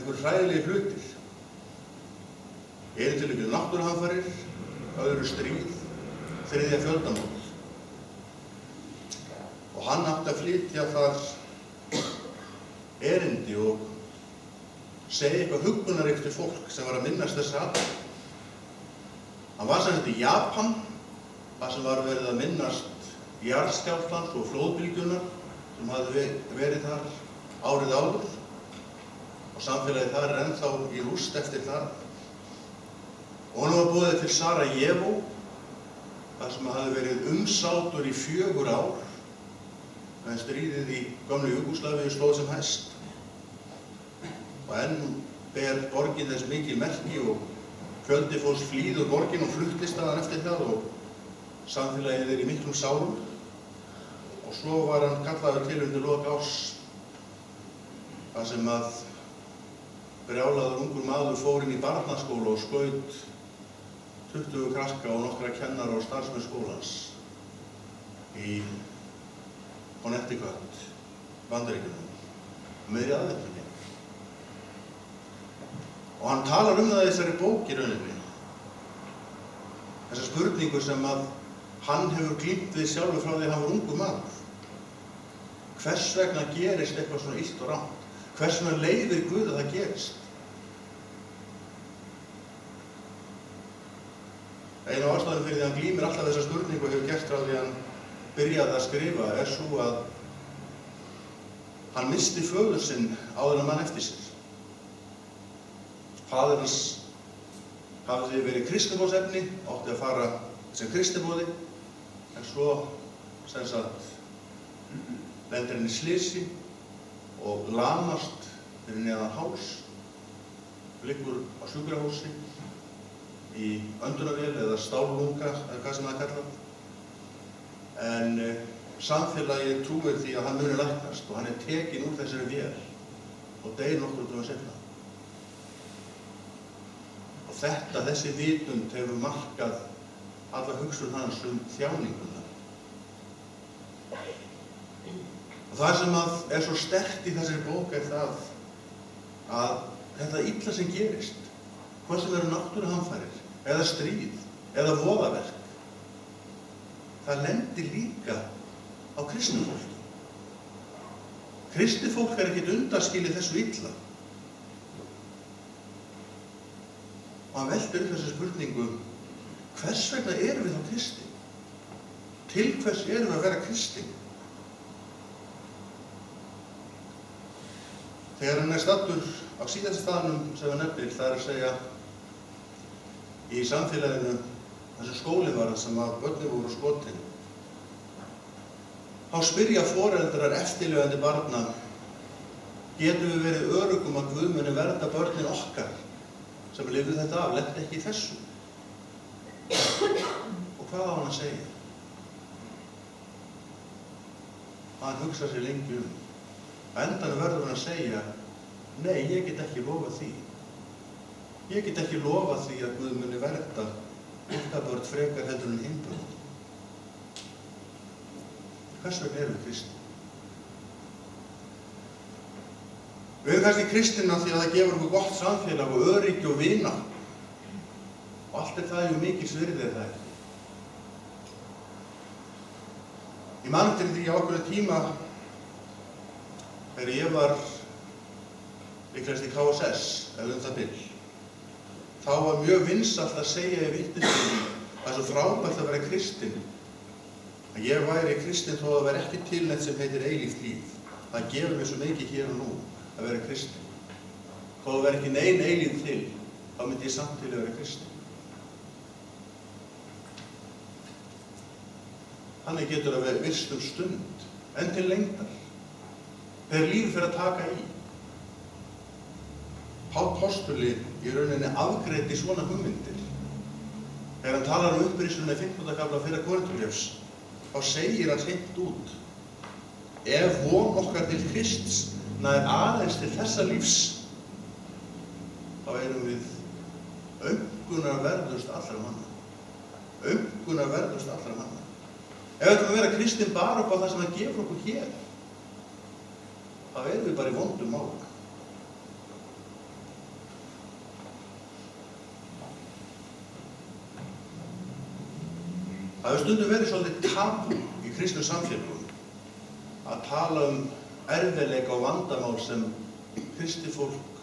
einhver hræðilegir hlutir. Í einu tilviki náttúruhamfarir, öðru stríð, þriðja fjöldamót. Og hann átti að flytja þar erindi og segja eitthvað huggunarríkt við fólk sem var að minnast þess atburðar. Hann var sem þetta í Japan, þar sem var verið að minnast jarðskjálftans og flóðbylgjunnar sem hafði verið þar árið áður og samfélagið þar er ennþá í rúst eftir það. Og honum var boðið til Sarajevo, þar sem hafði verið umsátur í 4 ár meðan stríðið í gömlu Júgóslavíu stóð sem hæst. Og enn ber borgin þess mikil merki og fjöldi fólks flýð úr borgin og fluttist þaðan eftir það og samfélagið er í miklum sárum. Og svo var hann kallaður til undir lok árs, þar sem að brjálaður ungur maður fór inn í barnaskóla og skaut 20 krakka og nokkra kennara og starfsmenn skólans í Connecticut, Bandaríkjunum, miðri aðventunni. Og hann talar það í þessari bók í rauninni. Þessa spurningu sem að hann hefur glímt við sjálfur frá því að hann var ungur maður. Hvers vegna gerist eitthvað svona illt og rangt? Hvers vegna leyfir Guð að það gerist? Einu ástæðan fyrir því að hann glímir alltaf þessa spurningu og hefur gert frá því að hann byrjaði að skrifa er svo að hann missti föður sinn áður en mann eftir sér. Faðir hans hafði verið kristniboðsefni, átti að fara sem kristniboði, en svo sem sagt lendir hann í slysi og lamast fyrir neðan háls, liggur á sjúkrahúsi í öndunarvél eða stállunga eða hvað sem það er kallað. En samfélagið trúir því að hann muni læknast og hann er tekinn úr þessari vél og deyr nokkrum dögum seinna. Og þessi vitund hefur markað alla hugsun hans þjáninguna. Og það sem er svo sterkt í þessari bók er það að þetta illa sem gerist, hvað sem eru náttúruhamfarir, eða stríð, eða voðaverk, það lendir líka á kristnu fólki. Kristið fólk er ekkert undanskilið þessu illa. Og hann veltir upp þessu spurningu, hvers vegna erum við þá kristin? Til hvers erum við að vera kristin? Þegar hann er staddur á síðasta staðnum sem hann nefnir, það er að segja í samfélaginu, þessu skóli var sem að börnin voru skotin, þá spyrja foreldrar eftirlifandi barna, getum við verið öruggum að Guð muni vernda börnin okkar sem lifðu þetta af, lenti ekki í þessu? Og hvað á hann að segja? Hann hugsa sér lengi Á endanum verður hann að segja, nei, ég get ekki lofað því. Ég get ekki lofað því að Guð muni vernda ykkar börn frekar heldur en hinn börn. Hvers vegna erum við kristnir? Við erum kannski kristina því að það gefur okkur gott samfélag og öryggi og vina. Og allt það mikils virði það ekki. Ég man til því á ákveðnum tíma þegar ég var líklegast í KSS, eða það bil. Þá var mjög vinsælt að segja í vitnisbyrði að það er svo frábært að vera kristinn. Að ég væri kristinn þó að það væri ekki til neitt sem heitir eilíft líf. Það gefur mér svo mikið hér og nú að vera kristinn. Þó að vera ekki nein eilíf til, þá myndi ég samt til að vera kristinn. Þannig getur það verið virst stund, en til lengdar. Þegar líf fyrir að taka í. Páll postuli í rauninni afgreiddi svona hugmyndir. Þegar hann talar upprisuna í 15. kafla 1. Korinthubréfs, þá segir hann hreint út: ef von okkar til Krists nær aðeins til þessa lífs, þá erum við aumkunarverðust allra manna. Aumkunarverðust allra manna. Ef við ætlum að vera kristinn bara upp á það sem það gefur okkur hér, þá erum við bara í vondum málum. Það hefur stundum verið svolítið tabú í kristnum samfélögum að tala erfiðleika og vandamál sem kristið fólk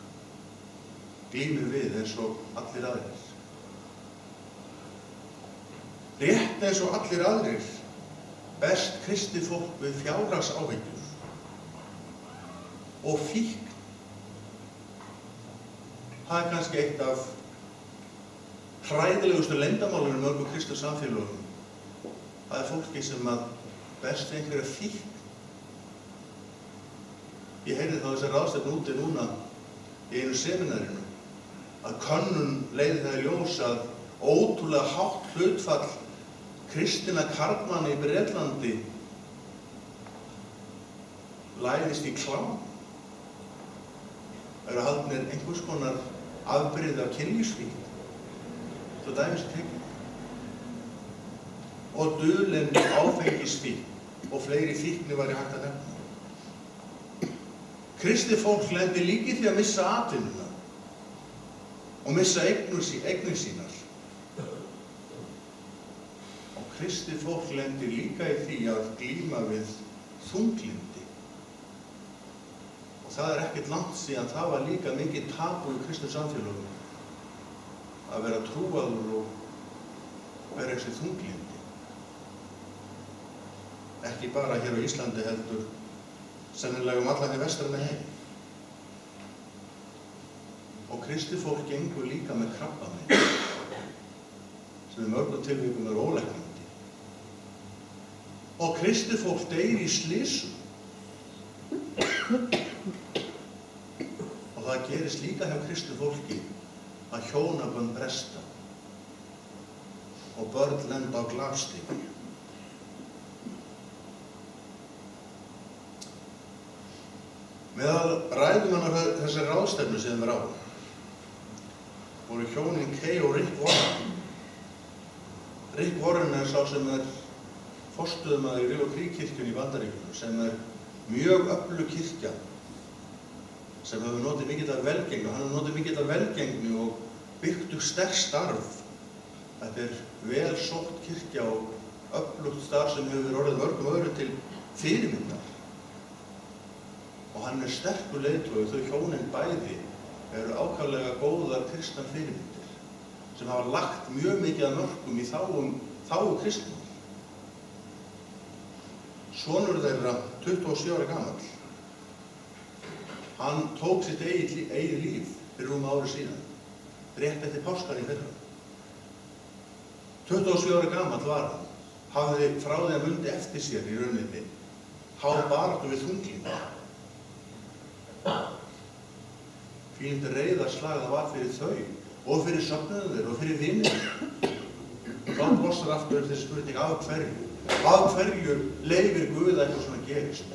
glímir við eins og allir aðrir. Rétt eins og allir aðrir berst kristið fólk við fjárhagsáhyggjur og fíkn. Það kannski eitt af hræðilegustu leyndarmálunum í mörgum kristnum samfélögum. Það fólki sem berst við einhverja fíkn. Ég heyrði þá þessar ráðstefnu úti núna í einu seminarinu að könnun leiði það í ljós að ótrúlega hátt hlutfall kristinna karlmanna í Bretlandi læðist í klám. Það eru haldnir einhvers konar afbrigði af kynlífsfíkn. Svo dæmis tekið. Og dulin áfengisfíkn og fleiri fíknir væri hægt að nefna. Kristið fólk lendir líka í því að missa atvinnuna og missa eignir sínar. Og kristið fólk lendir líka í því að glíma við þunglyndi. Og það ekkert langt síðan það var líka mikið tabú í kristnum samfélögum að vera trúaður og vera þessi þunglyndi. Ekki bara hér á Íslandi heldur sennilega allan í vestræna heim. Og kristið fólk gengur líka með krabbamein sem í mörgum tilvikum ólæknandi. Og kristið fólk deyr í slysum. Og það gerist líka hjá kristnu fólki að hjónabönd bresta og börn lenda á glafstíg. Meðal ræðumanna þessari ráðstefnu sem þeim á voru hjónin Kay og Rick Warren. Rick Warren sá sem forstöðumaður í Willow Creek kirkjunni í Bandaríkjunum, sem mjög öflug kirkja sem hefur notið mikillar velgengni og hann hefur notið mikillar velgengni og byggt upp sterkt starf. Þetta vel sótt kirkja og öflugt starf sem hefur orðið mörgum öðrum til fyrirmyndar. Og hann sterkur leiðtogi, þau hjónin bæði eru ákaflega góðar kristnar fyrirmyndir sem hafa lagt mjög mikið af mörkum í þágu kristnar. Sonur þeirra, 27 ára gamall, hann tók sitt eigið líf fyrir ári síðan, rétt eftir páskan í fyrra. 27 ára gamall var hann, hafði frá því að mundi eftir sér í rauninni, háð baráttu við þunglyndi. Fínt reiðarslag það var fyrir þau og fyrir söfnuður og fyrir vinir. Þá blossar aftur þessi spurning af hverju leyfir Guð að eitthvað svona gerist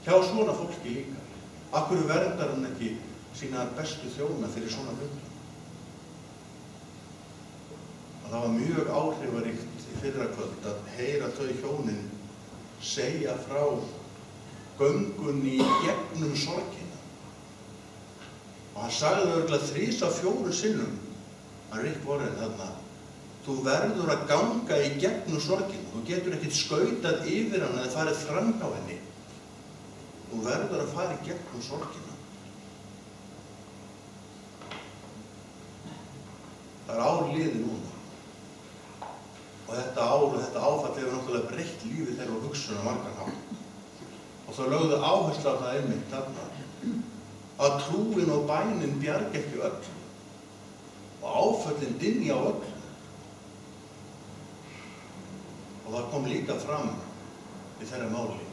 hjá svona fólki líka. Af hverju verndar hann ekki sína bestu þjóna fyrir svona hlutum? Og það var mjög áhrifaríkt í fyrrakvöld að heyra þau hjónin segja frá göngunni í gegnum sorgina. Og hann sagði örugglega 3-4 sinnum að Rick Warren þarna: þú verður að ganga í gegnum sorgina. Þú getur ekkert skautað yfir hana eða farið fram hjá henni. Þú verður að fara í gegnum sorgina. Það ár liðið núna. Og þetta ár og þetta áfall hefur náttúrulega breytt lífið þeirra og hugsun á margan hátt. Og þau lögðu áherslu á það einmitt þarna að trúin og bænin bjarga ekki öllu og áföllin dynja á öllu. Og það kom líka fram í þeirra máli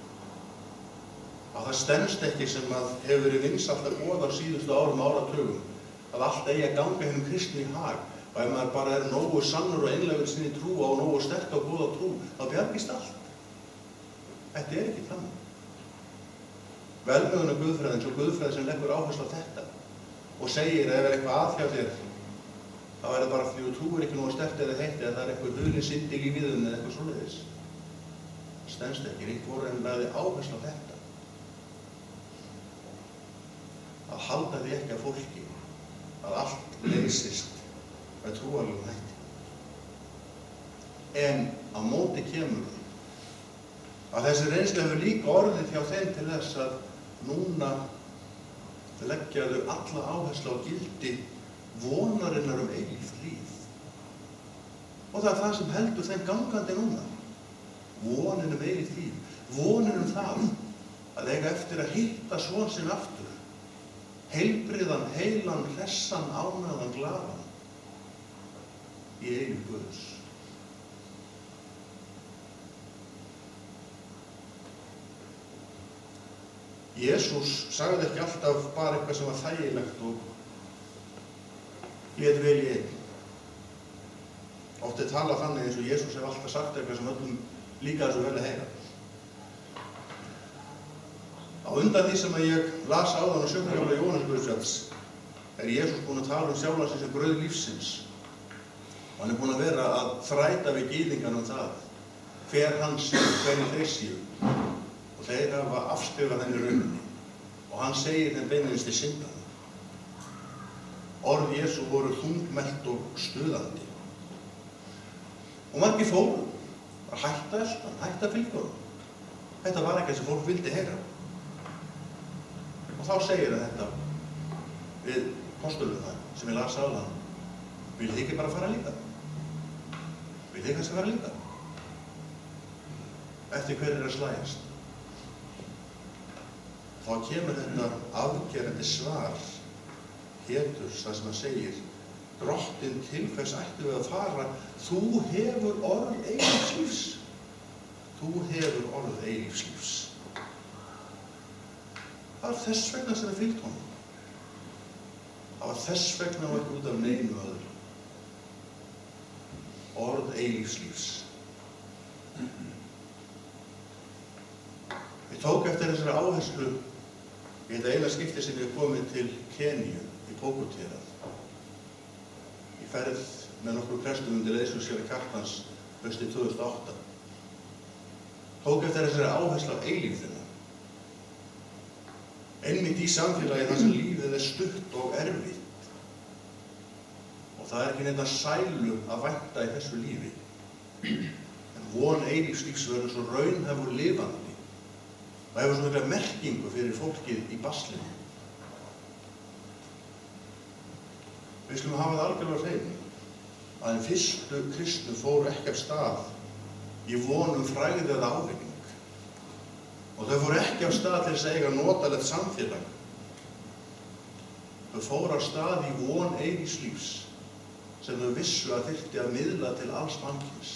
að það stenst ekki sem hefur verið vinsælt að boða á síðustu árum og áratugum að allt eigi að ganga hinum kristni í hag og ef maður bara nógu sannur og einlægur sinni trú og nógu sterk og góða trú þá bjargist allt. Þetta ekki þannig. Velmegunar guðfræðins og guðfræði sem leggur áherslu á þetta og segir ef eitthvað að hjá þér þá það bara því þú trúir ekki nógu sterkt eða heitt eða það eitthvað hulin synd í lífiðum eða eitthvað svoleiðis. Það stenst ekki. Rick Warren lagði áherslu á þetta. Að halda því ekki að fólki að allt leysist með trúarlegum hætti. En á móti kemur að þessi reynsla hefur líka orðið hjá þeim til þess að núna leggja þau alla áherslu á gildi vonarinnar eilíft líf. Og það er það sem heldur þeim gangandi núna. Vonin eilíft líf. Vonin það að eiga eftir að hitta son sinn aftur. Heilbrigðan, heilan, hressan, ánægðan, glaðan í eilíf Guðs. Jesús sagði ekki alltaf bara eitthvað sem var þægilegt og lét vel í einn. Oft er talað þannig eins og Jesús hefur alltaf sagt eitthvað sem öllum líka þessu vel að heyra. Á undan því sem ég las áðan á 7. kafla Jóhannesarguðspjalls er Jesús búinn að tala sjálfan sig sem brauð lífsins. Og hann er búinn að vera að þræta við gyðingana það hver hann sé, hvernig þeir séu. Og þeir hafa afskrifað henni rauninni. Og hann segir þeim beinlínis til syndanna. Orð Jesú voru þungmælt og stuðandi. Og margir fóru að hætta eldan, hætta fylgja honum. Þetta var ekki sem fólk vildi heyra. Og þá segir hann þetta við postuluna sem ég las áðan. Viljið þið ekki bara fara líka? Viljið þið kannski fara líka? Eftir hver að slægjast. Þá kemur þetta afgerandi svar Péturs þar sem hann segir: Drottinn, til hvers ættum við að fara? Þú hefur orð eilífs lífs. Þú hefur orð eilífs lífs. Það var þess vegna sem það fylgd honum. Það var þess vegna og ekki út af neinu öðru. Orð eilífs lífs. Ég tók eftir þessari áherslu í þetta eina skipti sem ég komið til Keníu í Bókutérað. Í ferð með nokkru prestum undir leiðsögn Kjartans haustið 2008. Tók eftir þessari áherslu á eilífðina. Einmitt í samfélagi þar sem lífið er stutt og erfitt. Og það er ekki neina sælu að vænta í þessu lífi. En von eilífs lífs verður svo raunhæfur lifandi. Það hefur svo mikla merkingu fyrir fólkið í baslinu. Við skulum hafa það algjörlega á hreinu að den fyrstu kristnu fóru ekki af stað í von frægð eða ávinning. Og þau fóru ekki af stað til þess að eiga notalegt samfélag. Þau fóru af stað í von eilífs lífs sem þau vissu að þyrfti að miðla til alls mannkyns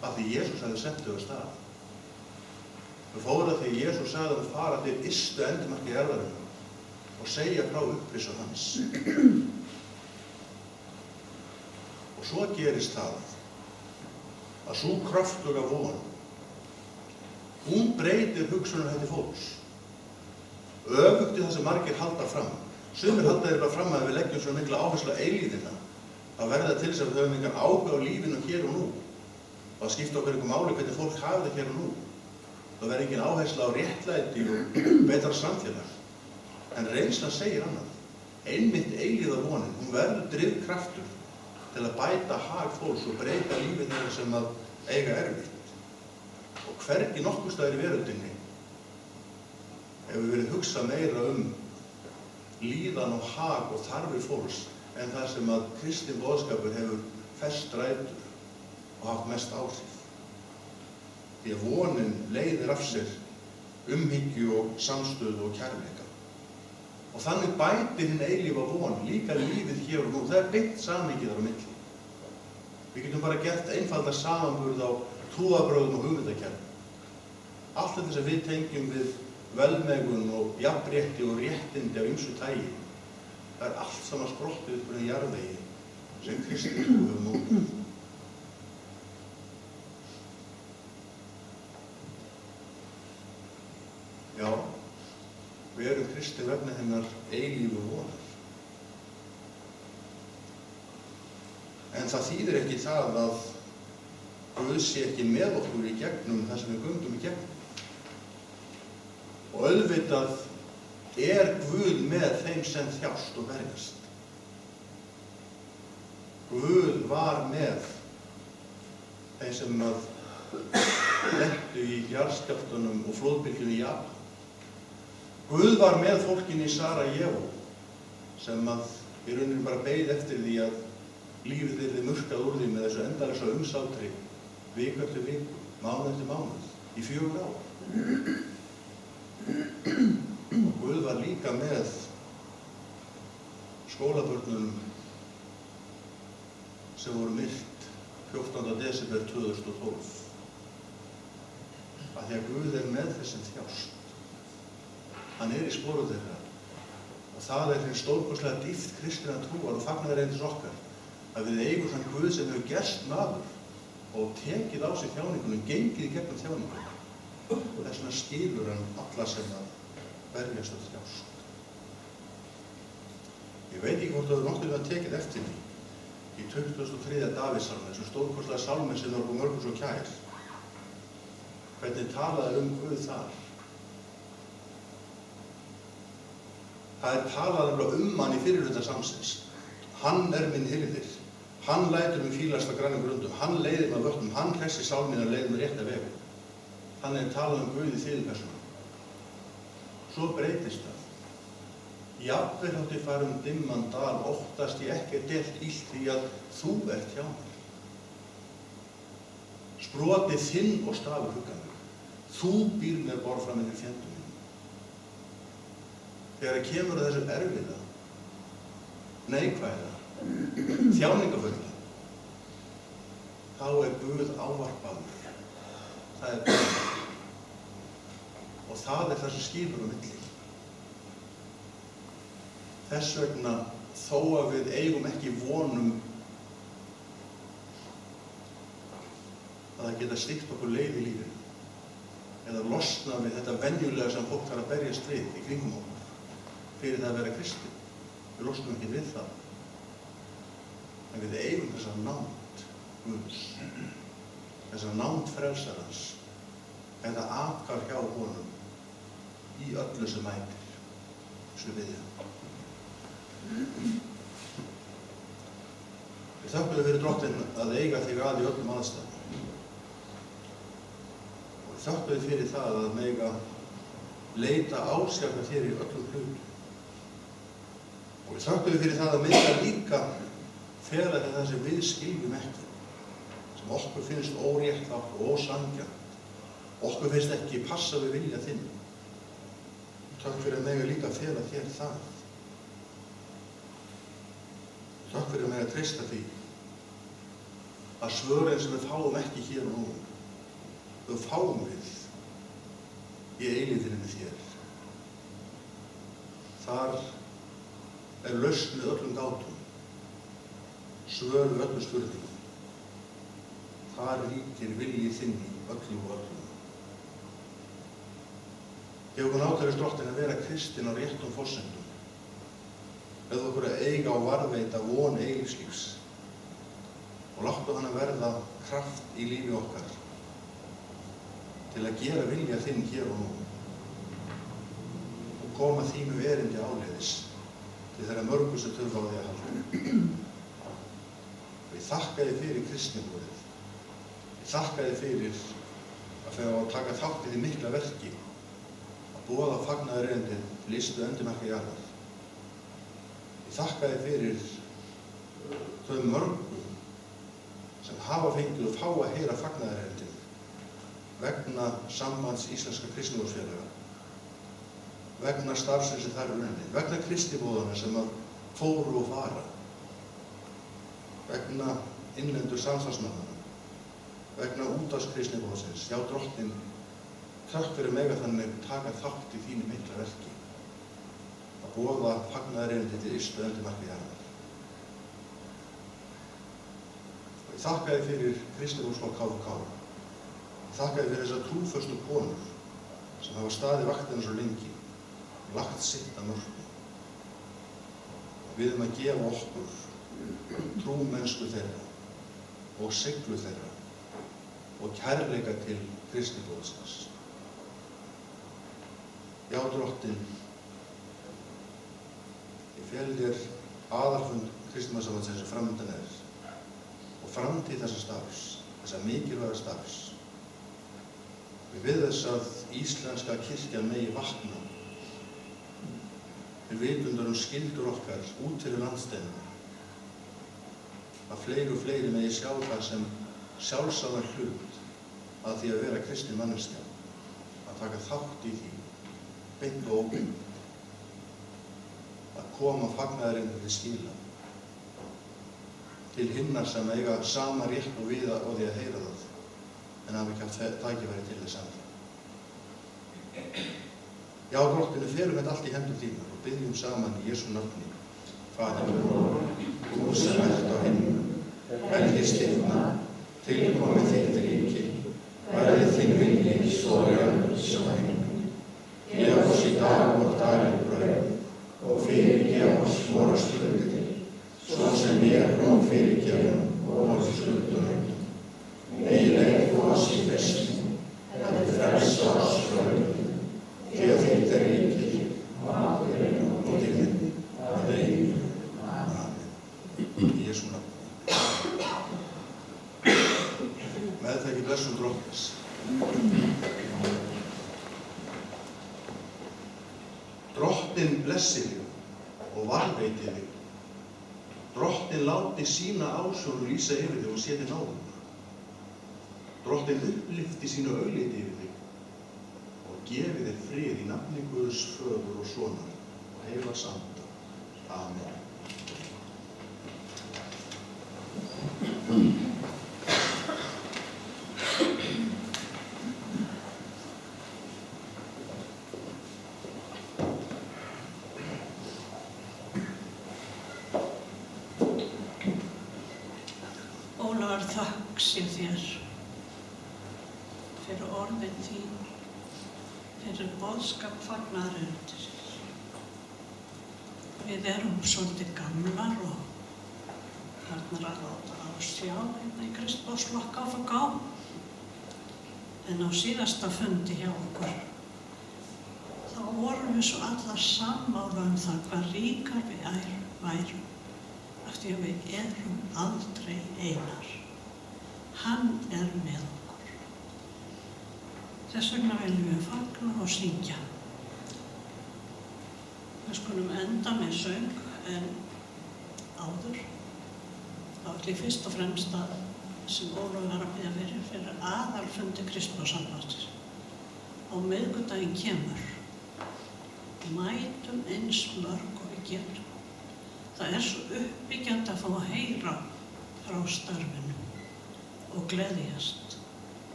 af því Jesús hefði sent þau af stað. Þau fóru að því Jesús sagði að fara til ystu endimarki jarðarinnar og segja frá upprisu hans. Og svo gerist það að sú kröftuga von, hún breytir hugsunarhætti fólks. Öfugt í það sem margir halda fram. Sumir halda þeir bara fram að við leggjum svo mikla áherslu á eilífðina. Það verða til þess að við höfum engan áhuga á lífinu hér og nú. Og það skipta okkur einhver máli hvernig fólk hafi það hér og nú. Það verður engin áhersla á réttlæti og betra samfélag. En reynslan segir annað. Einmitt eilíða vonin, hún verður drifkraftur til að bæta hag fólks og breyta lífið þeirra sem að eiga erfitt. Og hvergi nokkur staðar í veröldinni hefur verið hugsað meira líðan og hag og þarfir fólks en það sem að kristinn boðskapur hefur fest rætur og haft mest áhrif. Því að vonin leiðir af sér umhyggju og samstöðu og kærleika. Og þannig bætir hinn eilífa von líka lífið hér og nú. Það er beint samhengið þar á milli. Við getum bara gert einfalda samanburð á trúarbrögðum og hugmyndakerfum. Allt þetta sem við tengjum við velmegun og jafnrétti og réttindi af ýmsu tagi, það er allt saman sprottið upp úr jarðvegi sem kristin trú hefur mótað. Já, við erum kristin vegna hennar eilífu vonar. En það þýðir ekki það að Guð sé ekki með okkur í gegnum það sem við göngum í gegnum. Og auðvitað er Guð með þeim sem þjást og berjast. Guð var með þeim sem að lentu í jarðskjálftunum og flóðbylgjunni í Japan. Guð var með fólkinu í Sarajevo sem að í rauninni bara beið eftir því að lífið yrði murkað úr því með þessu endalausa umsátri viku eftir viku, mánuð eftir mánuð, í 4 ár. Og Guð var líka með skólabörnunum sem voru myrt 14. desember 2012. Af því að Guð er með þessum þjást. Hann er í sporum þeirra. Og það er hinn stórkostlega dýpt kristinna trúar og fagnaðarerindis okkar að við eigum þann Guð sem hefur gerst maður og tekið á sig þjáningunum, gengið í gegnum þjáningunum. Og þess vegna skilur hann alla sem að berjast og þjást. Ég veit ekki hvort þú hefur nokkuð að tekið eftir því í 23. Davíðssalmi, þessu stórkostlega salmi sem er okkur mörgum svo kær. Hvernig talaði Guð þar? Það er talað hann í fyrirhluta samsins. Hann er minn hirðir. Hann lætur mig fílast á grænum grundum. Hann leiðir mig á vötnum. Hann hressir sál mína og leiðir mig rétta vegu. Þannig er talað Guð í þriðju persónu. Svo breytist það. Jafnvel þótt ég fari dimman dal, óttast ég ekkert illt því að þú ert hjá mér. Sprotið þinn og stafur huggar mig. Þú býr mér borð fram yfir fjendum mínum. Þegar kemur að þessu erfiða, neikvæða, þjáningafulla, þá er Guð ávarpaður. Það er Guð. Og það er það sem skilur á milli. Þess vegna, þó að við eigum ekki vonum að það geta stygt okkur leið í lífinu, eða losna við þetta venjulega sem fólk þarf að berjast við í kringum okkur, fyrir það að vera kristinn. Við losnum ekki við það. En við eigum þessa nánd Guðs, þessa nánd frelsarans, þetta athvarf hjá honum í öllu sem mætir. Svo biðja. Við þökkum þér fyrir Drottinn að eiga þig að í öllum aðstæðum. Og við þökkum þér fyrir það að mega leita ásjaka þér í öllum hlutum. Og við þökkum þér fyrir það að mega líka fela þetta það sem við skiljum ekki, sem okkur finnst óréttlátt og ósanngjarnt. Okkur finnst ekki passa við vilja þinn. Takk fyrir að mega líka fela þér það. Takk fyrir að mega treysta því að svörin sem við fáum ekki hér og nú, þau fáum við í eilífðinni með þér. Þar er lausn við öllum gátum, svör við öllum spurningum. Þar ríkir vilji þinn í öllum og öllum. Gef okkur náttúrlega Drottinn að vera kristinn á réttum forsendum. Leðu okkur að eiga og varðveita von eilífslífs og láttu hann að verða kraft í lífi okkar til að gera vilja þinn hér og nú og koma þínu erindi áleiðis til þeirra mörgu sem þurfa á því að halda. Ég þakka þér fyrir kristniboðið. Ég þakka þér fyrir að fá að taka þátt í því mikla verki að boða fagnaðarerindið til ystu endimörka jarðar. Ég þakka þér fyrir þau mörgu sem hafa fengið og fá að heyra fagnaðarerindið vegna sambands íslenska kristniboðsfélaga, vegna starfsins sem þar er unnið, vegna kristniboðanna sem að fóru og fara, vegna innlendur samstarfsmannanna, vegna útvarpskristniboðsins. Já, Drottinn, takk fyrir mega þannig taka þátt í þínu mikla verki að boða fagnaðarerindið til ystu endimörka jarðar. Og ég þakka þér fyrir Kristniboðsskóla KFK. Ég þakka þér fyrir þessar trúföstu konur sem hafa staðið vaktina svo lengi og lagt sitt að mörkum. Við að gefa okkur trúmennsku þeirra og seiglu þeirra og kærleika til Kristniboðsins. Já, Drottinn, ég fel þér aðalfund Kristniboðssambandsins sem framundan er og framtíð þessa starfs, þessa mikilvæga starfs Við bið þess að íslenska kirkjan megi vakna. Við vitundar skyldur okkar út fyrir landsteinana. Að fleiri og fleiri megi sjá það sem sjálfsagðan hlut að því að vera kristin manneskja. Að taka þátt í því, beint og óbeint. Að koma fagnaðarinn til skila. Til hinna sem eiga sama rétt og við á því að heyra það, en hafa ekki haft tækifæri til þess ennþá. Já, Drottinn, við felum þetta allt í hendur þínar og biðjum saman í Jesú nafni. Faðir vor, þú sem ert á himnum, helgist þitt nafn, tilkomi þitt ríki, verði þín vilji svo á jörðu sem á himnum. Gef oss í dag vort dagleg brauð og fyrirgef oss våra skuldir, svo sem við fyrirgefum og skuldurum. Eigi leið oss í freistni, heldur frelsa oss frá öllum, því að þitt ríkið, maturinn og dýrðin, að eilífu. Amen. Í Jesú nafni. Meðtæki blessun Drottins. Drottinn blessi þig og varðveiti þig. Drottinn láti sína ásjón rísa yfir þig og sé þig náðum. Drottinn upplyfti sínu augliti yfir þig og gefi þér frið í nafni Guðs Föður og Sonar og heilags anda. Amen. Ólafur, þakk sé þér fyrir orðin þín, fyrir boðskap fagnaðarins. Við erum svolítið gamlar og farnar að láta á sjá hérna í Kristbóðslokk á og gá. En á síðasta fundi hjá okkur, þá vorum við svo allar sammála það hvað ríkar við værum. Af því að við erum aldrei einar. Hann með okkur. Þess vegna viljum við fagna og syngja. Við skulum enda með söng, en áður. Þá ætla ég fyrst og fremst að sem Ólafur var að biðja fyrir aðalfundi Kristbóðssambandsins. Á miðvikudaginn kemur. Mætum eins mörg og við getum. Það svo uppbyggjandi að fá að heyra frá starfinu og gleðjast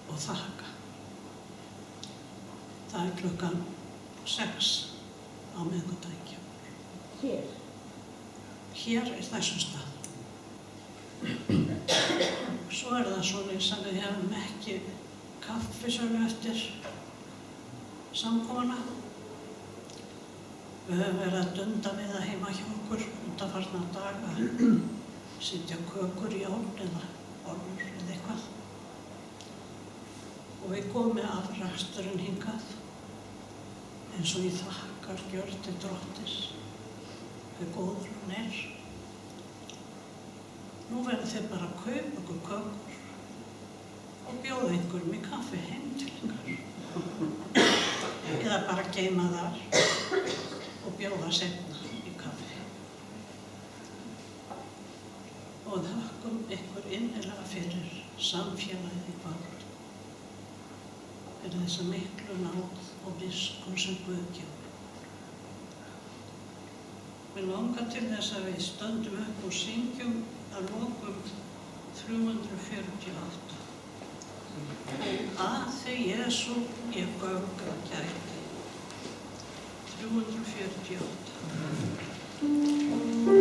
og þakka. Það klukkan 6 á miðvikudaginn. Hér? Hér þessum stað. Svo það svoleiðis að við hefum ekki kaffisölu eftir samkomuna. Við höfum verið að dunda við það heima hjá okkur undanfarna daga, setja kökur í ofn eða bollur eða eitthvað. Og við komum með afraksturinn hingað, eins og í þakkargjörð til Drottins, hve góður hann Nú verður þið bara að kaupa okkur kökur og bjóða einhverjum í kaffi heim til ykkar. Eða bara geyma þar og bjóða seinna í kaffi. Og þakkum ykkur innilega fyrir samfélagið í kvöld, fyrir þessa miklu náð og miskunn sem Guð gefur. Mig langar til þess að við stöndum upp og syngjum að lokum 348. Að þig Jesú ég göfga gæti. 348.